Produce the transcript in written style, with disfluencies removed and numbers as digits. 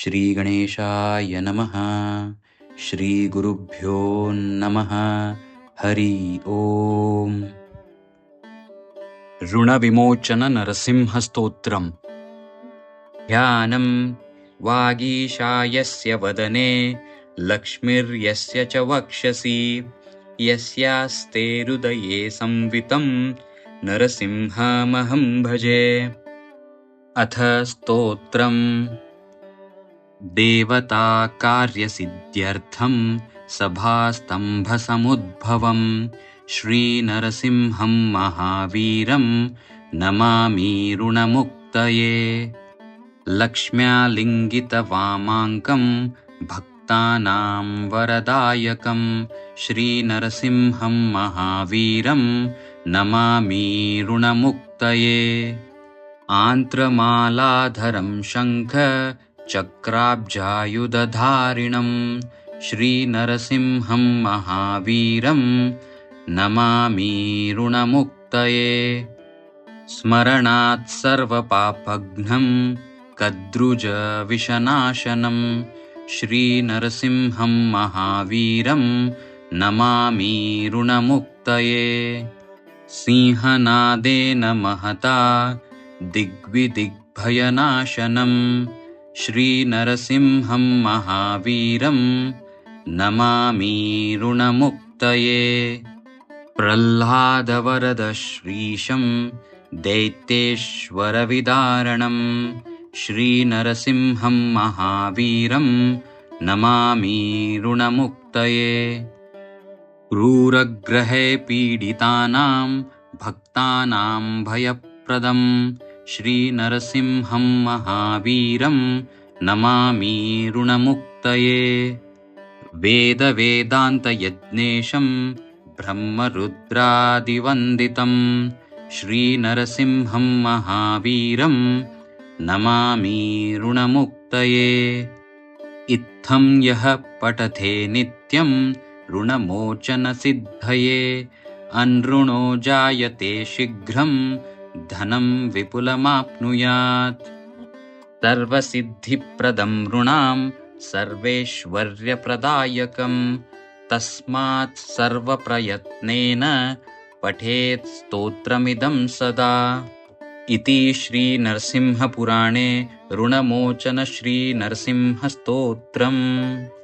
श्रीगणेशाय नमः। श्रीगुरुभ्यो नमः। हरि ओम्। ऋणविमोचन नरसिंहस्तोत्रम्। ध्यानं वागीशायस्य वदने लक्ष्मीर्यस्य च वक्षसि यस्यास्ते हृदये संवितं नरसिंहमहं भजे। अथ स्तोत्रम्। देवताकार्यसिद्ध्यर्थं सभास्तम्भसमुद्भवं श्रीनरसिंहं महावीरं नमामि ऋणमुक्तये। लक्ष्म्यालिङ्गितवामाङ्कं भक्तानां वरदायकं श्रीनरसिंहं महावीरं नमामि ऋणमुक्तये। आन्त्रमालाधरं शङ्ख चक्राब्जायुधधारिणं श्रीनरसिंहं महावीरं नमामि ऋणमुक्तये। स्मरणात् सर्वपापघ्नं कद्रुजविषनाशनं श्रीनरसिंहं महावीरं नमामि ऋणमुक्तये। सिंहनादेन महता दिग्विदिग्भयनाशनं श्रीनरसिंहं महावीरं नमामि ऋणमुक्तये। प्रह्लादवरदश्रीशं दैत्येश्वरविदारणं श्रीनरसिंहं महावीरं नमामि ऋणमुक्तये। क्रूरग्रहे पीडितानां भक्तानां भयप्रदं श्रीनरसिंहं महावीरं नमामि ऋणमुक्तये। वेदवेदान्तयज्ञेशं ब्रह्मरुद्रादिवन्दितं श्रीनरसिंहं महावीरं नमामि ऋणमुक्तये। इत्थं यः पठते नित्यं ऋणमोचनसिद्धये अनृणो जायते शीघ्रं धनं विपुलमाप्नुयात्। सर्वसिद्धिप्रदं ऋणां सर्वैश्वर्यप्रदायकं तस्मात् सर्वप्रयत्नेन पठेत् स्तोत्रमिदं सदा। इति श्रीनरसिंहपुराणे ऋणमोचन श्रीनरसिंहस्तोत्रम्।